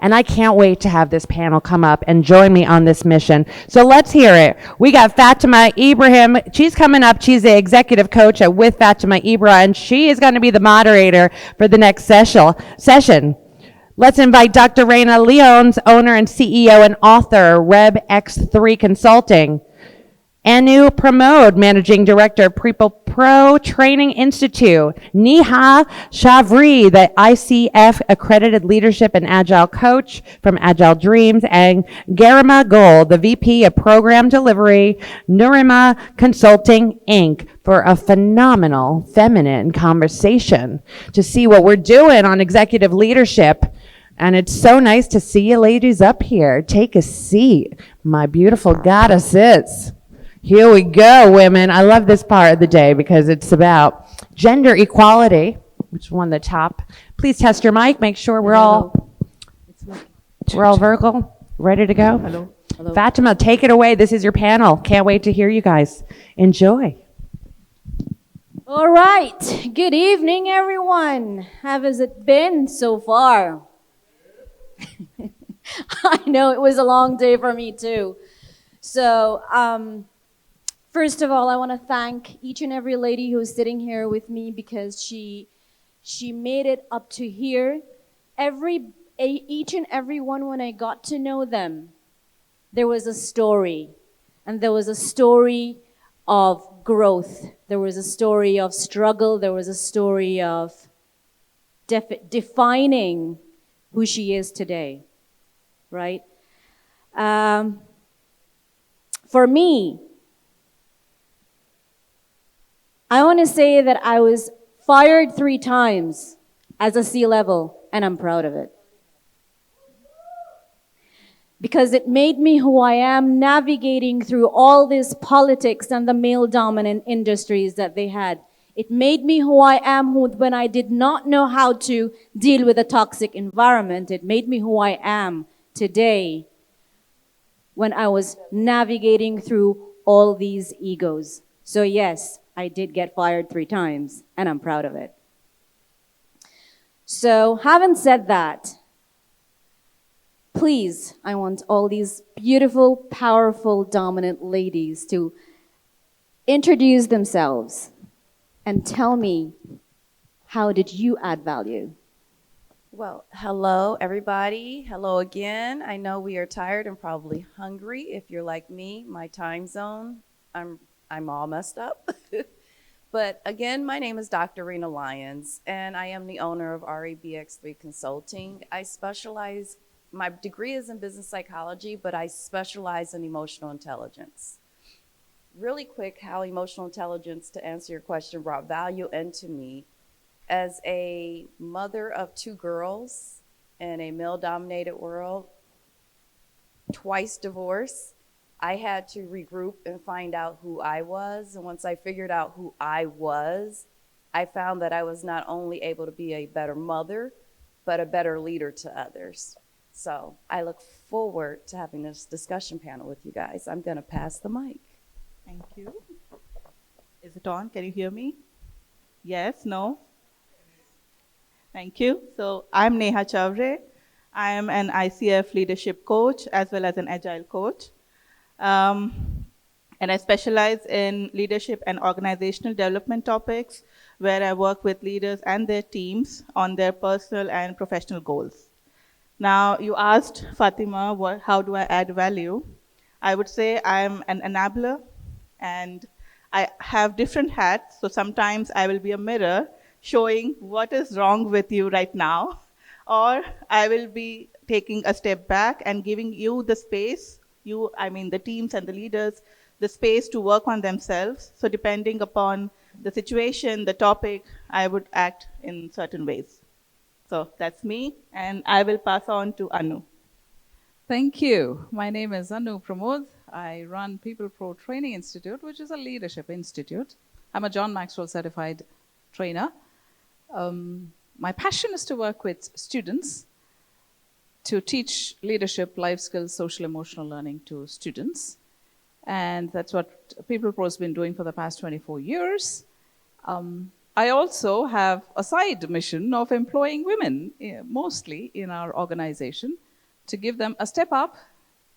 And I can't wait to have this panel come up and join me on this mission. So let's hear it. We got Fatima Ibrahim. She's coming up. She's the executive coach at With Fatima Ibrahim, and she is going to be the moderator for the next session. Let's invite Dr. Reina Leons, owner and CEO and author, Reb X3 Consulting. Anu Pramod, Managing Director of People Pro Training Institute. Neha Shavri, the ICF Accredited Leadership and Agile Coach from Agile Dreams. And Garima Gold, the VP of Program Delivery, Nurima Consulting, Inc., for a phenomenal feminine conversation to see what we're doing on executive leadership. And it's so nice to see you ladies up here. Take a seat, my beautiful goddesses. Here we go, women. I love this part of the day because it's about gender equality, which won the top. Please test your mic. Make sure we're all vertical, ready to go. Hello. Hello. Fatima, take it away. This is your panel. Can't wait to hear you guys. Enjoy. All right. Good evening, everyone. How has it been so far? I know it was a long day for me too. So, first of all, I want to thank each and every lady who's sitting here with me because she made it up to here. Each and every one, when I got to know them, there was a story. And there was a story of growth. There was a story of struggle. There was a story of defining who she is today, right? For me, I want to say that I was fired 3 times as a C-level, and I'm proud of it. Because it made me who I am, navigating through all this politics and the male-dominant industries that they had. It made me who I am when I did not know how to deal with a toxic environment. It made me who I am today when I was navigating through all these egos. So yes, I did get fired 3 times, and I'm proud of it. So having said that, please, I want all these beautiful, powerful, dominant ladies to introduce themselves and tell me, how did you add value? Well, hello, everybody. Hello again. I know we are tired and probably hungry. If you're like me, my time zone, I'm all messed up. But again, my name is Dr. Reina Lyons, and I am the owner of REBX3 Consulting. My degree is in business psychology, but I specialize in emotional intelligence. Really quick, how emotional intelligence, to answer your question, brought value into me. As a mother of 2 girls in a male-dominated world, twice divorced, I had to regroup and find out who I was. And once I figured out who I was, I found that I was not only able to be a better mother, but a better leader to others. So I look forward to having this discussion panel with you guys. I'm going to pass the mic. Thank you. Is it on? Can you hear me? Yes? No? Thank you. So I'm Neha Chavre. I am an ICF leadership coach as well as an agile coach. And I specialize in leadership and organizational development topics where I work with leaders and their teams on their personal and professional goals. Now, you asked Fatima, how do I add value? I would say I'm an enabler, and I have different hats. So sometimes I will be a mirror showing what is wrong with you right now, or I will be taking a step back and giving you the space, the teams and the leaders, the space to work on themselves. So depending upon the situation, the topic, I would act in certain ways. So that's me, and I will pass on to Anu. Thank you. My name is Anu Pramod. I run People Pro Training Institute, which is a leadership institute. I'm a John Maxwell certified trainer. My passion is to work with students to teach leadership, life skills, social emotional learning to students. And that's what People Pro has been doing for the past 24 years. I also have a side mission of employing women, mostly in our organization. to give them a step up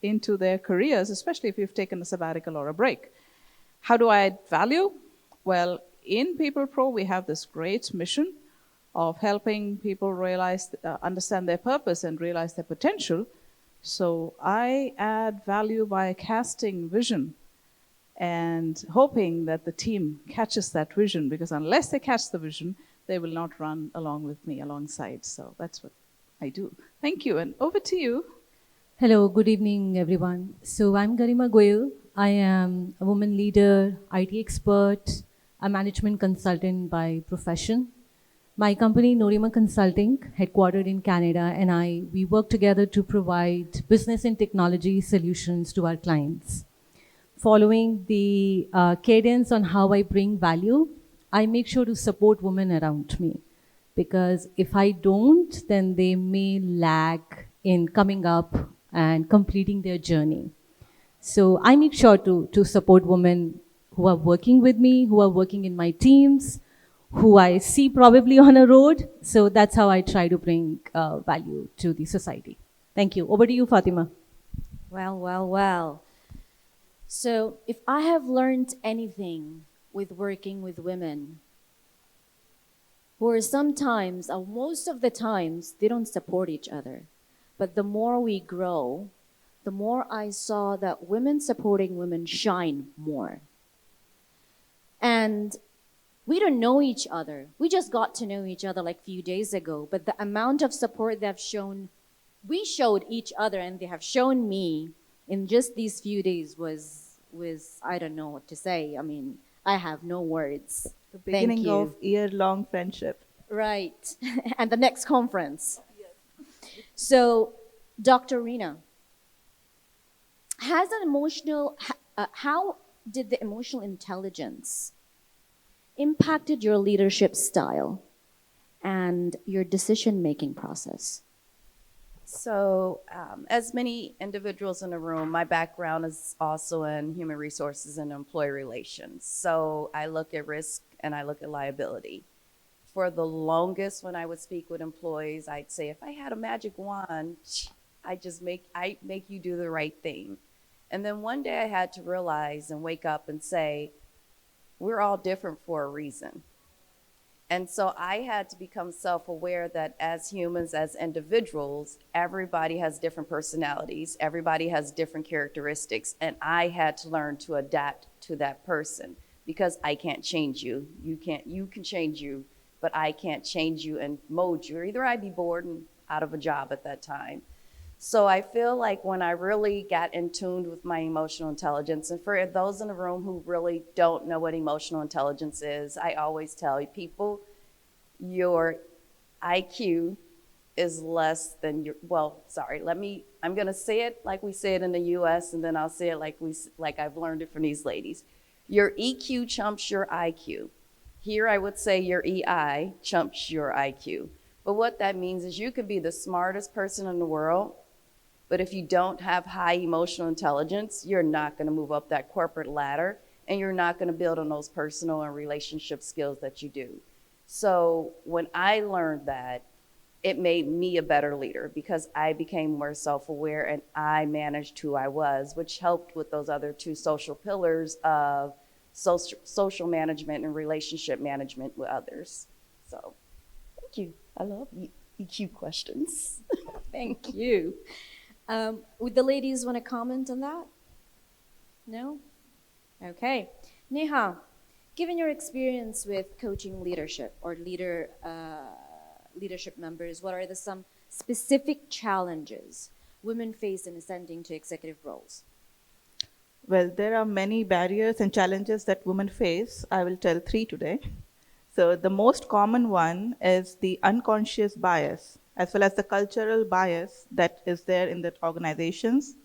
into their careers, especially if you've taken a sabbatical or a break. How do I add value? Well, in People Pro, we have this great mission of helping people understand their purpose and realize their potential. So I add value by casting vision and hoping that the team catches that vision, because unless they catch the vision, they will not run along with me alongside. So that's what I do. Thank you, and over to you. Hello, good evening, everyone. So I'm Garima Goyal. I am a woman leader, IT expert, a management consultant by profession. My company, Norima Consulting, headquartered in Canada, and we work together to provide business and technology solutions to our clients. Following the cadence on how I bring value, I make sure to support women around me. Because if I don't, then they may lag in coming up and completing their journey. So I make sure to support women who are working with me, who are working in my teams, who I see probably on a road. So that's how I try to bring value to the society. Thank you. Over to you, Fatima. Well, well, well. So if I have learned anything with working with women, who are sometimes, most of the times, they don't support each other. But the more we grow, the more I saw that women supporting women shine more. And we don't know each other. We just got to know each other like a few days ago. But the amount of support they've shown, we showed each other and they have shown me in just these few days was I don't know what to say. I mean, I have no words. The beginning Thank you. of year-long friendship. Right. And the next conference. Yes. So, Dr. Reena, how did the emotional intelligence impacted your leadership style and your decision-making process? So, as many individuals in the room, my background is also in human resources and employee relations. So I look at risk and I look at liability. For the longest, when I would speak with employees, I'd say, if I had a magic wand, I make you do the right thing. And then one day I had to realize and wake up and say, we're all different for a reason. And so I had to become self-aware that as humans, as individuals, everybody has different personalities, everybody has different characteristics, and I had to learn to adapt to that person, because I can't change you. You can change you, but I can't change you and mold you. Or either I'd be bored and out of a job at that time. So I feel like when I really got in tune with my emotional intelligence, and for those in the room who really don't know what emotional intelligence is, I always tell people, your IQ is less than your, I'm gonna say it like we say it in the US, and then I'll say it like I've learned it from these ladies. Your EQ trumps your IQ. Here I would say your EI trumps your IQ. But what that means is you could be the smartest person in the world, but if you don't have high emotional intelligence, you're not going to move up that corporate ladder, and you're not going to build on those personal and relationship skills that you do. So when I learned that, it made me a better leader, because I became more self-aware and I managed who I was, which helped with those other two social pillars of social management and relationship management with others. So thank you. I love EQ questions. Thank you. Would the ladies want to comment on that? No? Okay. Neha, given your experience with coaching leadership or leadership members, what are some specific challenges women face in ascending to executive roles? Well, there are many barriers and challenges that women face. I will tell 3 today. So the most common one is the unconscious bias, as well as the cultural bias that is there in the organizations.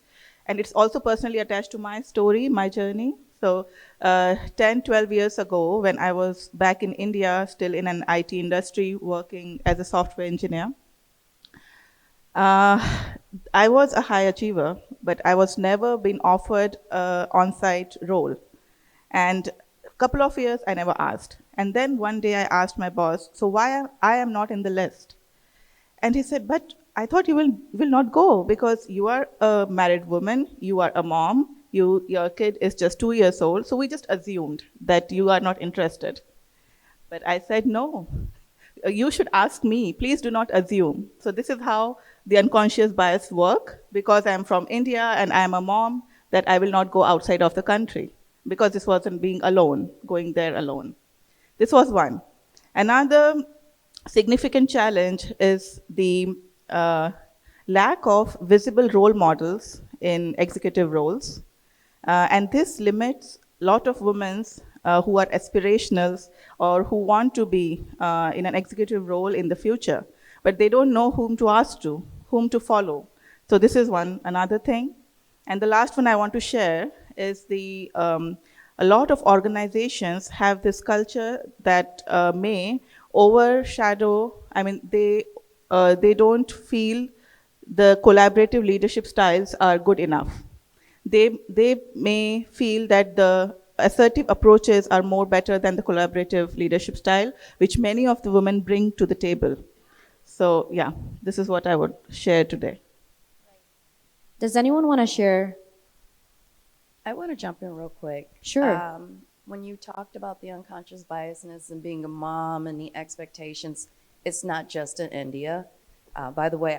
And it's also personally attached to my story, my journey. So 10, 12 years ago, when I was back in India, still in an IT industry, working as a software engineer, I was a high achiever, but I was never been offered an on-site role. And a couple of years, I never asked. And then one day I asked my boss, so why I am not in the list? And he said, but I thought you will not go because you are a married woman, you are a mom, your kid is just 2 years old, so we just assumed that you are not interested. But I said, no, you should ask me. Please do not assume. So this is how the unconscious bias work. Because I'm from India and I'm a mom, that I will not go outside of the country because this wasn't being alone, going there alone. This was one. Another significant challenge is the uh, lack of visible role models in executive roles. And this limits a lot of women who are aspirational or who want to be in an executive role in the future, but they don't know whom to ask to, whom to follow. So this is another thing. And the last one I want to share is a lot of organizations have this culture that may overshadow, they don't feel the collaborative leadership styles are good enough. They may feel that the assertive approaches are more better than the collaborative leadership style, which many of the women bring to the table. So yeah, this is what I would share today. Does anyone want to share? I want to jump in real quick. Sure. When you talked about the unconscious biasness and being a mom and the expectations, it's not just in India. By the way,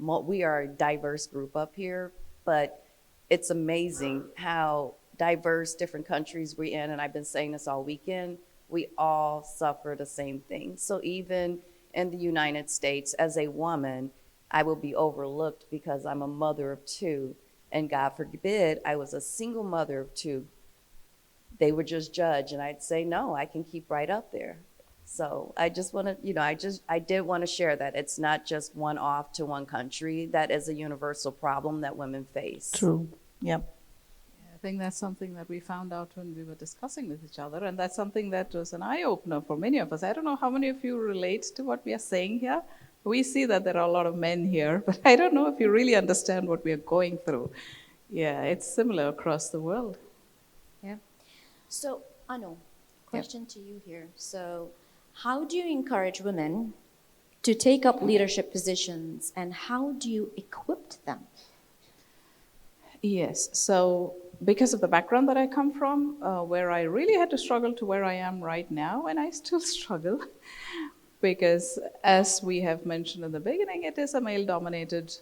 we are a diverse group up here, but it's amazing how diverse different countries we're in, and I've been saying this all weekend, we all suffer the same thing. So even in the United States, as a woman, I will be overlooked because I'm a mother of two, and God forbid, I was a single mother of two. They would just judge, and I'd say, no, I can keep right up there. So I just want to, I did want to share that it's not just one off to one country. That is a universal problem that women face. True. Yep. I think that's something that we found out when we were discussing with each other, and that's something that was an eye-opener for many of us. I don't know how many of you relate to what we are saying here. We see that there are a lot of men here, but I don't know if you really understand what we are going through. Yeah, it's similar across the world. Yeah. So, Anu, question to you here. So, how do you encourage women to take up leadership positions, and how do you equip them? Yes, so because of the background that I come from, where I really had to struggle to where I am right now, and I still struggle, because as we have mentioned in the beginning, it is a male-dominated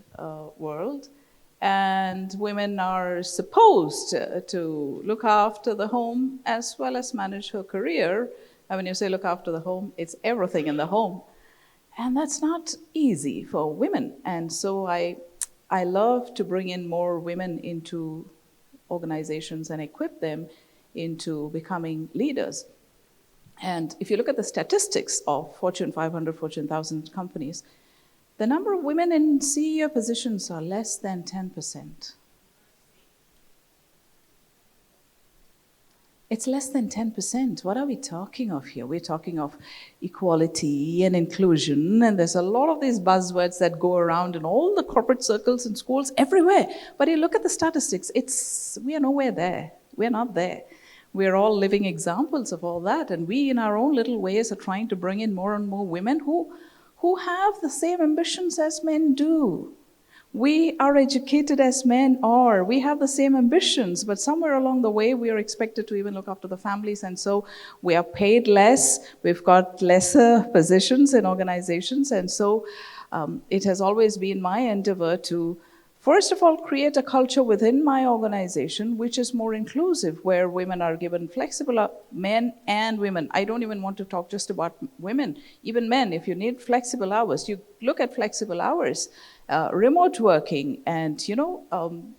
world, and women are supposed to look after the home as well as manage her career. And when you say look after the home, it's everything in the home. And that's not easy for women. And so I love to bring in more women into organizations and equip them into becoming leaders. And if you look at the statistics of Fortune 500, Fortune 1000 companies, the number of women in CEO positions are less than 10%. It's less than 10%. What are we talking of here? We're talking of equality and inclusion, and there's a lot of these buzzwords that go around in all the corporate circles and schools everywhere. But you look at the statistics, we are nowhere there. We're not there. We're all living examples of all that, and we in our own little ways are trying to bring in more and more women who have the same ambitions as men do. We are educated as men are. We have the same ambitions, but somewhere along the way, we are expected to even look after the families, and so we are paid less. We've got lesser positions in organizations, and so it has always been my endeavor to, first of all, create a culture within my organization which is more inclusive, where women are given flexible, men and women. I don't even want to talk just about women. Even men, if you need flexible hours, you look at flexible hours. Remote working, and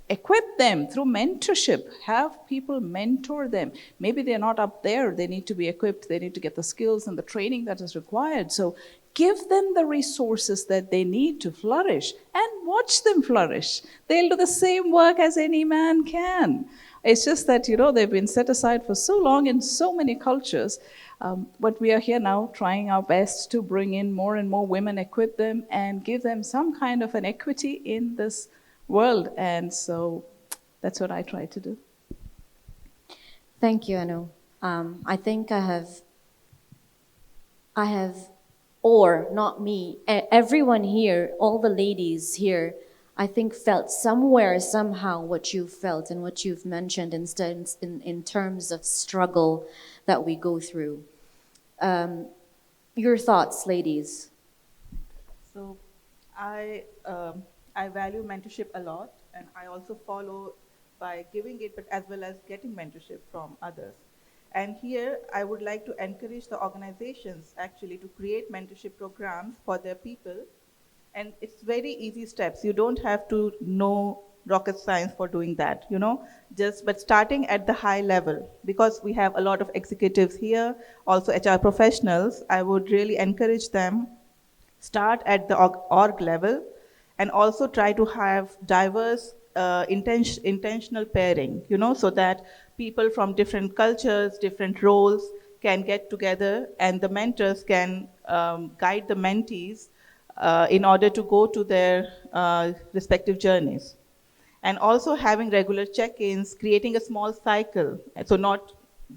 equip them through mentorship. Have people mentor them. Maybe they're not up there, they need to be equipped, they need to get the skills and the training that is required. So give them the resources that they need to flourish, and watch them flourish. They'll do the same work as any man can. It's just that, they've been set aside for so long in so many cultures. But we are here now trying our best to bring in more and more women, equip them, and give them some kind of an equity in this world. And so that's what I try to do. Thank you, Anu. I think I have or not me, everyone here, all the ladies here, I think felt somewhere, somehow what you felt and what you've mentioned in terms of struggle that we go through. Your thoughts, ladies? So I value mentorship a lot, and I also follow by giving it, but as well as getting mentorship from others. And here, I would like to encourage the organizations actually to create mentorship programs for their people. And it's very easy steps. You don't have to know rocket science for doing that, but starting at the high level, because we have a lot of executives here, also HR professionals, I would really encourage them start at the org level, and also try to have diverse intentional pairing, so that people from different cultures, different roles can get together, and the mentors can guide the mentees in order to go to their respective journeys. And also having regular check-ins, creating a small cycle, so not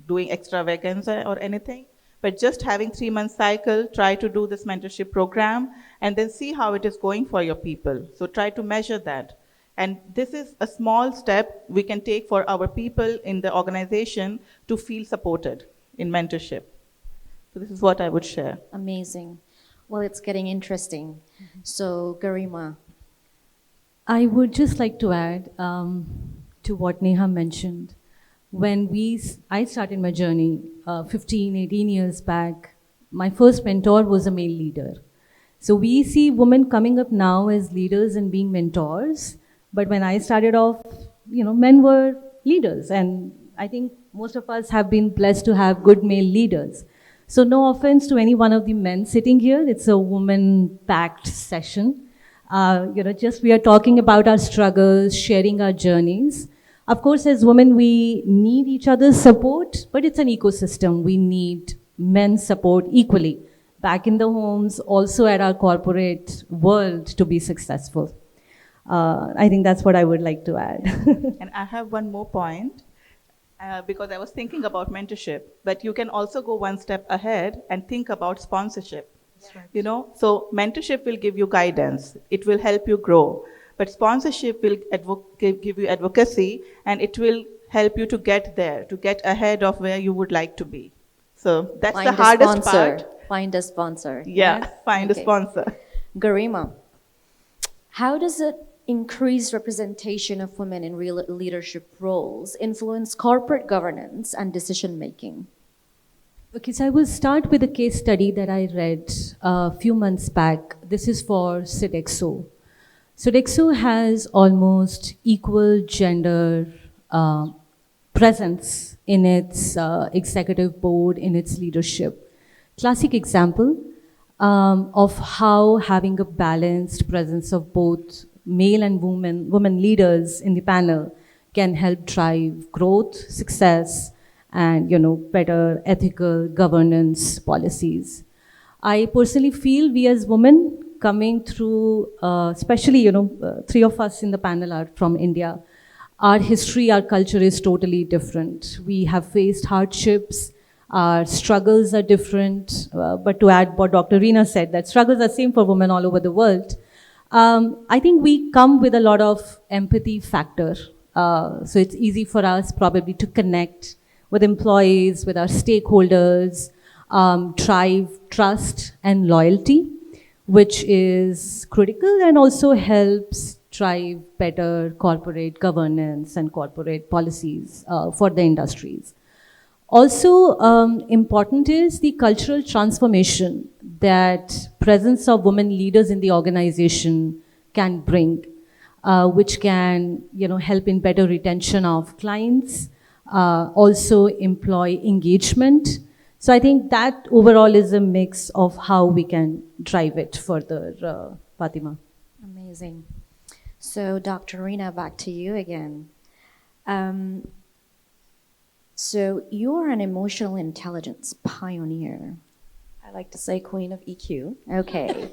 doing extravaganza or anything, but just having 3-month cycle, try to do this mentorship program, and then see how it is going for your people. So try to measure that. And this is a small step we can take for our people in the organization to feel supported in mentorship. So this is what I would share. Amazing. Well, it's getting interesting. So, Garima. I would just like to add to what Neha mentioned. When I started my journey 15, 18 years back, my first mentor was a male leader. So we see women coming up now as leaders and being mentors. But when I started off, men were leaders. And I think most of us have been blessed to have good male leaders. So no offense to any one of the men sitting here. It's a woman-packed session. Just we are talking about our struggles, sharing our journeys. Of course, as women, we need each other's support, but it's an ecosystem. We need men's support equally, back in the homes, also at our corporate world to be successful. I think that's what I would like to add. And I have one more point, because I was thinking about mentorship, but you can also go one step ahead and think about sponsorship. Right. So mentorship will give you guidance. It will help you grow. But sponsorship will give you advocacy, and it will help you to get there, to get ahead of where you would like to be. So that's the hardest part. Find a sponsor. Yeah, find a sponsor. Garima, how does it increased representation of women in real leadership roles influence corporate governance and decision making? Okay, so I will start with a case study that I read a few months back. This is for Sodexo. Sodexo has almost equal gender presence in its executive board, in its leadership. Classic example of how having a balanced presence of both male and women leaders in the panel can help drive growth, success, and better ethical governance policies. I personally feel we as women coming through, especially 3 of us in the panel are from India. Our history, our culture is totally different. We have faced hardships. Our struggles are different. But to add what Dr. Reena said, that struggles are same for women all over the world. I think we come with a lot of empathy factor. So it's easy for us probably to connect with employees, with our stakeholders, drive trust and loyalty, which is critical and also helps drive better corporate governance and corporate policies for the industries. Also important is the cultural transformation that presence of women leaders in the organization can bring, which can help in better retention of clients, also employee engagement. So I think that overall is a mix of how we can drive it further, Fatima. Amazing. So Dr. Reena, back to you again. So you're an emotional intelligence pioneer. I like to say queen of EQ. Okay.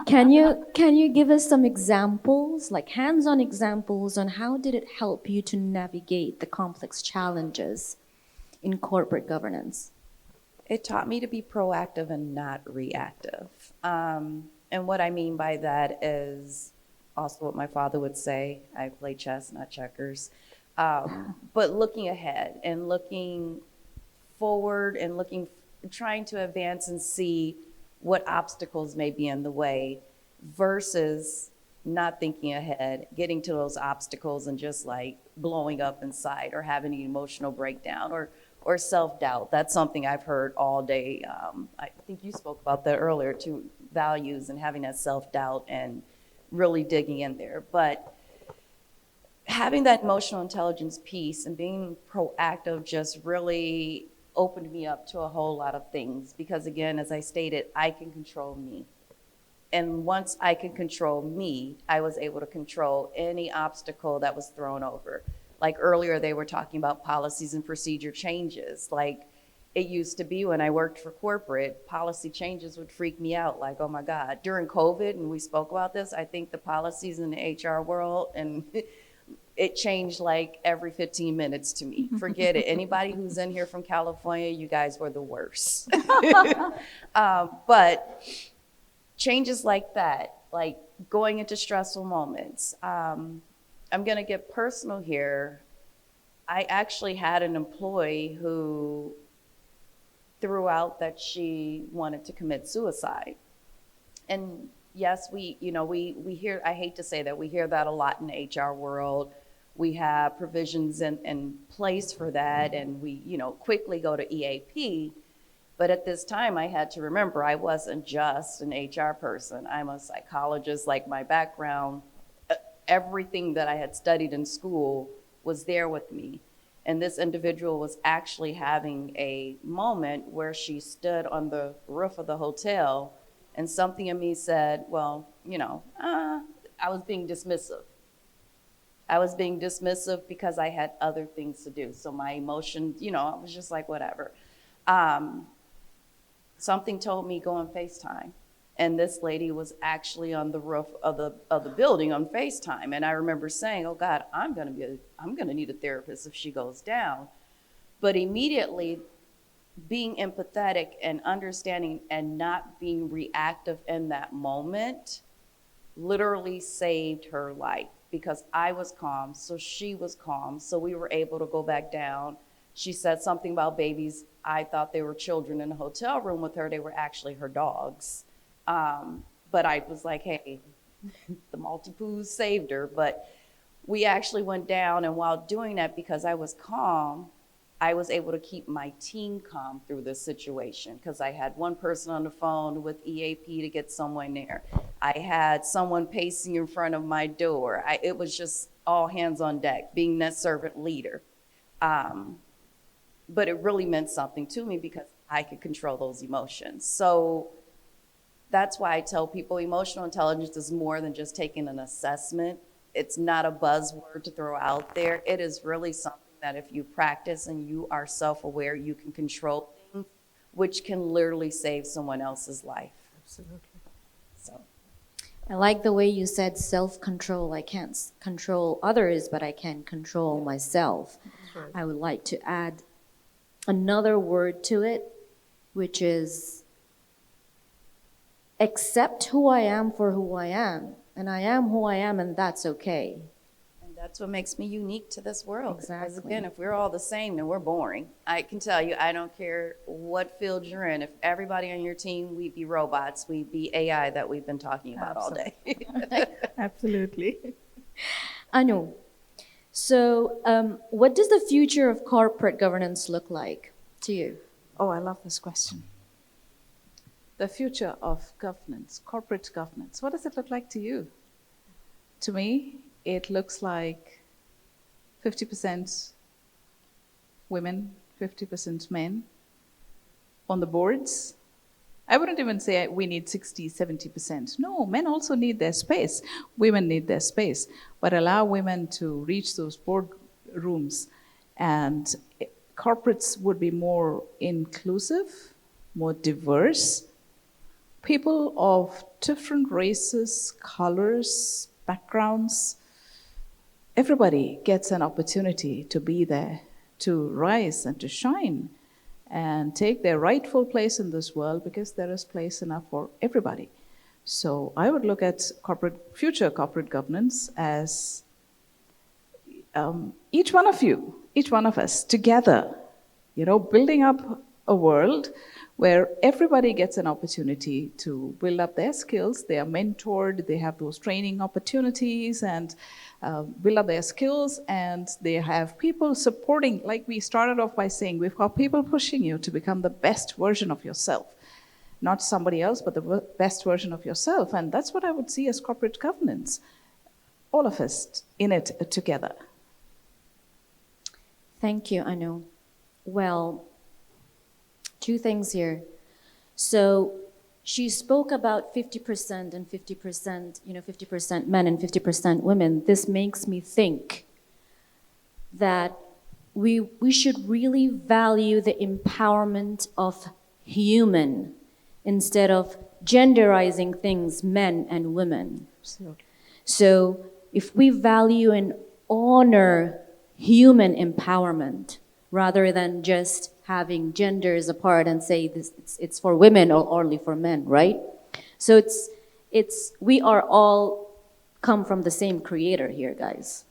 Can you give us some examples, like hands-on examples on how did it help you to navigate the complex challenges in corporate governance? It taught me to be proactive and not reactive. And what I mean by that is also what my father would say. I play chess, not checkers. But looking ahead and looking forward and trying to advance and see what obstacles may be in the way versus not thinking ahead, getting to those obstacles and just like blowing up inside or having an emotional breakdown or self-doubt. That's something I've heard all day. I think you spoke about that earlier too, values and having that self-doubt and really digging in there. But having that emotional intelligence piece and being proactive just really opened me up to a whole lot of things because again, as I stated, I can control me. And once I could control me, I was able to control any obstacle that was thrown over. Like earlier, they were talking about policies and procedure changes. Like it used to be when I worked for corporate, policy changes would freak me out. Like, oh my God. During COVID, and we spoke about this, I think the policies in the HR world, and it changed like every 15 minutes to me. Forget it. Anybody who's in here from California, you guys were the worst. But changes like that, like going into stressful moments. I'm going to get personal here. I actually had an employee who threw out that she wanted to commit suicide. And yes, we hear, I hate to say that, we hear that a lot in the HR world. We have provisions in place for that, and we, quickly go to EAP. But at this time, I had to remember I wasn't just an HR person. I'm a psychologist. Like my background, everything that I had studied in school was there with me. And this individual was actually having a moment where she stood on the roof of the hotel, and something in me said, well, I was being dismissive. I was being dismissive because I had other things to do. So my emotions, I was just like, whatever. Something told me go on FaceTime. And this lady was actually on the roof of the building on FaceTime. And I remember saying, oh God, I'm gonna need a therapist if she goes down. But immediately being empathetic and understanding and not being reactive in that moment literally saved her life, because I was calm, so she was calm, so we were able to go back down. She said something about babies. I thought they were children in the hotel room with her. They were actually her dogs. But I was like, hey, the Maltipoos saved her. But we actually went down, and while doing that, because I was calm, I was able to keep my team calm through this situation, because I had one person on the phone with EAP to get someone there. I had someone pacing in front of my door. It was just all hands on deck, being that servant leader. But it really meant something to me because I could control those emotions. So that's why I tell people emotional intelligence is more than just taking an assessment. It's not a buzzword to throw out there. It is really something that if you practice and you are self-aware, you can control things, which can literally save someone else's life. Absolutely. So I like the way you said self-control. I can't control others, but I can control myself. Right. I would like to add another word to it, which is accept who I am for who I am. And I am who I am, and that's okay. and that's what makes me unique to this world. Because Exactly. again, if we're all the same, then we're boring. I can tell you, I don't care what field you're in. If everybody on your team, we'd be robots, we'd be AI that we've been talking about all day. Absolutely. Anu, so what does the future of corporate governance look like to you? Oh, I love this question. The future of governance, corporate governance, what does it look like to you? To me, it looks like 50% women, 50% men on the boards. I wouldn't even say we need 60, 70%. No, men also need their space. Women need their space. But allow women to reach those board rooms, and corporates would be more inclusive, more diverse. People of different races, colors, backgrounds, everybody gets an opportunity to be there, to rise and to shine. and take their rightful place in this world, because there is place enough for everybody. So I would look at future corporate governance as each one of you, each one of us together, building up a world where everybody gets an opportunity to build up their skills. They are mentored, they have those training opportunities and build up their skills, and they have people supporting. Like we started off by saying, we've got people pushing you to become the best version of yourself. Not somebody else, but the best version of yourself. And that's what I would see as corporate governance. All of us in it together. Thank you, Anu. Well, two things here. So she spoke about 50% and 50%, 50% men and 50% women. This makes me think that we should really value the empowerment of human instead of genderizing things, men and women. Absolutely. So if we value and honor human empowerment rather than just having genders apart and say it's for women or only for men, right? So we are all come from the same creator here, guys.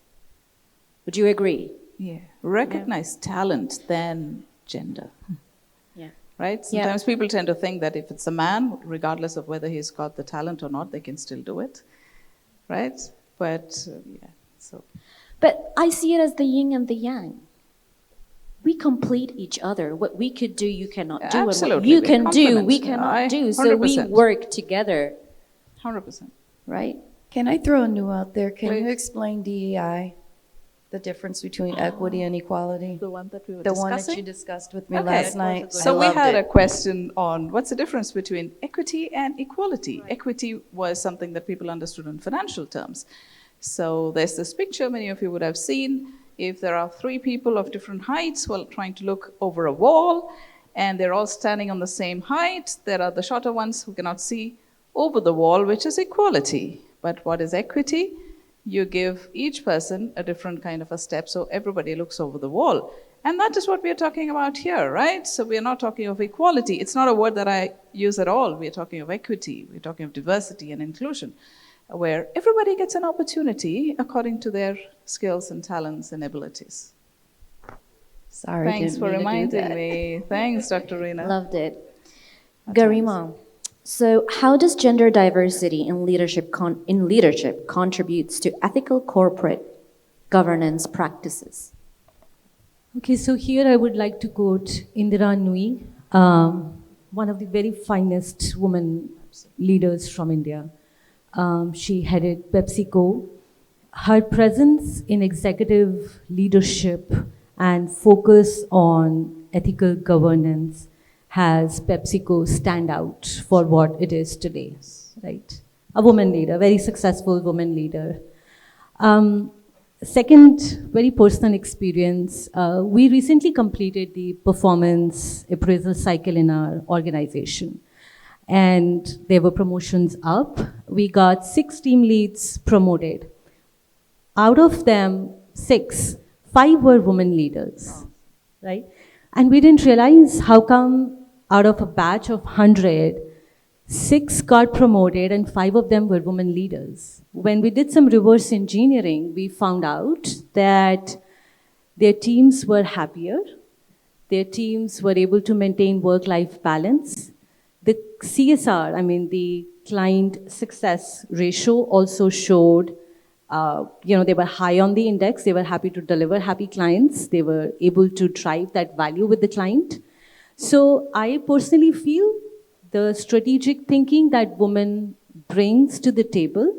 Would you agree? Yeah. Recognize talent than gender. Yeah. Right? Sometimes people tend to think that if it's a man, regardless of whether he's got the talent or not, they can still do it. Right? But so. But I see it as the yin and the yang. We complete each other. What we could do, you cannot do. Absolutely. And what you can do, we cannot do. So 100%. we work together. 100%. Right? Can I throw a new out there? Can Please. you explain DEI? The difference between equity and equality? The one that we were The discussing? one that you discussed with me Okay. last night. So I we loved had it. a question on what's the difference between equity and equality. Right. Equity was something that people understood in financial terms. So there's this picture many of you would have seen. If there are three people of different heights trying to look over a wall, and they're all standing on the same height, there are the shorter ones who cannot see over the wall, which is equality. But what is equity? You give each person a different kind of a step so everybody looks over the wall. And that is what we are talking about here, right? So we are not talking of equality. It's not a word that I use at all. We are talking of equity. We're talking of diversity and inclusion, where everybody gets an opportunity according to their skills and talents and abilities. Sorry, Thanks didn't for mean to do reminding that. me. Thanks, Dr. Reena. Loved it. Garima, so how does gender diversity in leadership contributes to ethical corporate governance practices? Okay, so here I would like to quote Indira Nui, one of the very finest women leaders from India. She headed PepsiCo. Her presence in executive leadership and focus on ethical governance has PepsiCo stand out for what it is today, right? A woman leader, very successful woman leader. Second, very personal experience. We recently completed the performance appraisal cycle in our organization. And there were promotions up. We got 6 team leads promoted. Out of them, 5 were women leaders, right? And we didn't realize how come out of a batch of 100, 6 got promoted and 5 of them were women leaders. When we did some reverse engineering, we found out that their teams were happier, their teams were able to maintain work-life balance. The CSR, the client success ratio also showed, they were high on the index, they were happy to deliver happy clients, they were able to drive that value with the client. So I personally feel the strategic thinking that women brings to the table,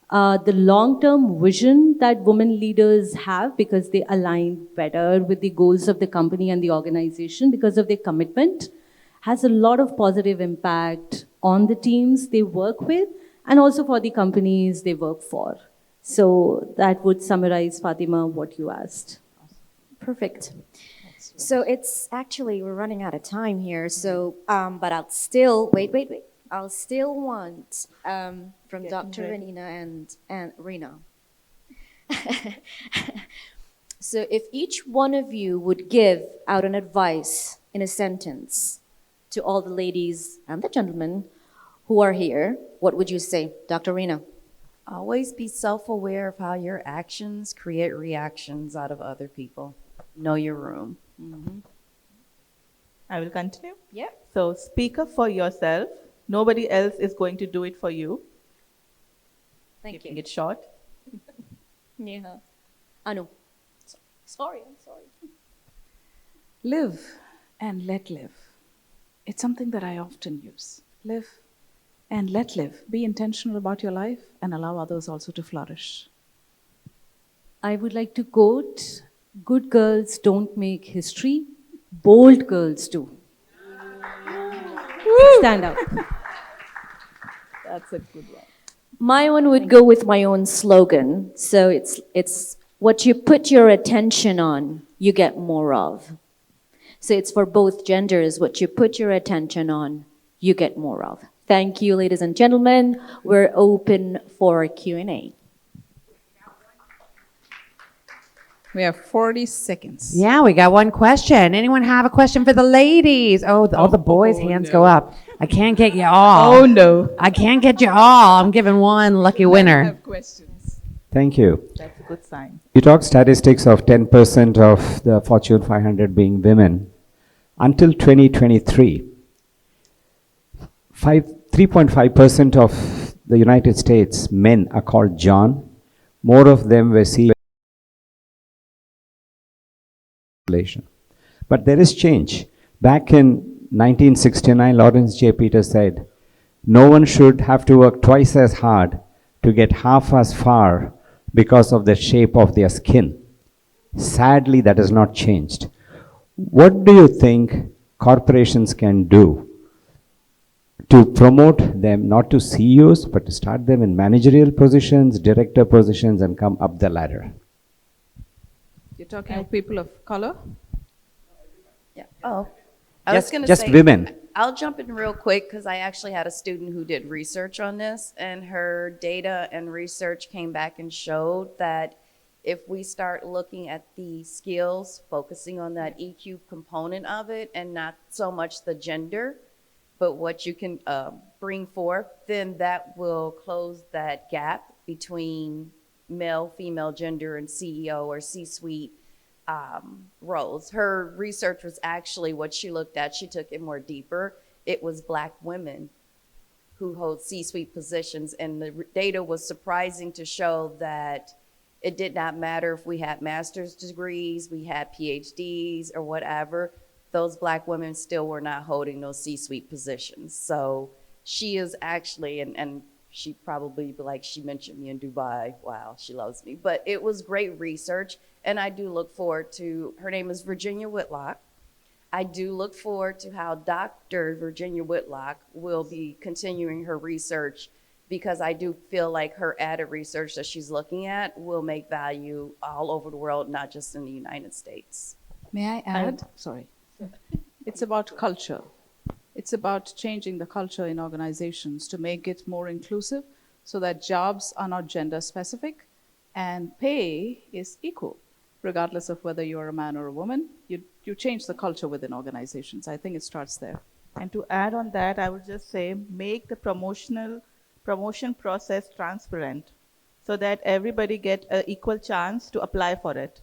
the long-term vision that women leaders have because they align better with the goals of the company and the organization because of their commitment, has a lot of positive impact on the teams they work with and also for the companies they work for. So that would summarize, Fatima, what you asked. Perfect. So it's actually, we're running out of time here. So, but I'll still, wait. I'll still want from Dr. Renina and Reena. So if each one of you would give out an advice in a sentence to all the ladies and the gentlemen who are here, what would you say, Dr. Rena? Always be self-aware of how your actions create reactions out of other people. Know your room. I will continue. Yeah. So speak up for yourself. Nobody else is going to do it for you. Thank Keeping you. it short. Yeah. Anu. Sorry, I'm sorry. Live and let live. It's something that I often use. Live and let live. Be intentional about your life and allow others also to flourish. I would like to quote, good girls don't make history, bold girls do. Stand up. That's a good one. My one would go with my own slogan. So it's what you put your attention on, you get more of. So it's for both genders. What you put your attention on, you get more of. Thank you, ladies and gentlemen. We're open for Q&A. We have 40 seconds. Yeah, we got one question. Anyone have a question for the ladies? Oh, all the boys' hands go up. I can't get you all. Oh no. I can't get you all. I'm giving one lucky I winner. have questions. Thank you. That's a good sign. You talk statistics of 10% of the Fortune 500 being women. Until 2023, 3.5% of the United States men are called John. More of them were CEOs. But there is change. Back in 1969, Lawrence J. Peters said, no one should have to work twice as hard to get half as far because of the shape of their skin. Sadly, that has not changed. What do you think corporations can do to promote them, not to CEOs, but to start them in managerial positions, director positions, and come up the ladder? You're talking of people of color? Yeah. Oh, I was going to Just say, women. I'll jump in real quick because I actually had a student who did research on this, and her data and research came back and showed that if we start looking at the skills, focusing on that EQ component of it and not so much the gender, but what you can bring forth, then that will close that gap between male, female gender and CEO or C-suite roles. Her research was actually what she looked at. She took it more deeper. It was Black women who hold C-suite positions, and the data was surprising to show that it did not matter if we had master's degrees, we had PhDs or whatever, those Black women still were not holding those C-suite positions. So she is actually, and she probably, like she mentioned me in Dubai, wow, she loves me. But it was great research, and I do look forward to, her name is Virginia Whitlock. I do look forward to how Dr. Virginia Whitlock will be continuing her research, because I do feel like her added research that she's looking at will make value all over the world, not just in the United States. May I add? Sorry. It's about culture. It's about changing the culture in organizations to make it more inclusive so that jobs are not gender specific and pay is equal, regardless of whether you're a man or a woman. You change the culture within organizations. I think it starts there. And to add on that, I would just say make the promotion process transparent so that everybody get an equal chance to apply for it.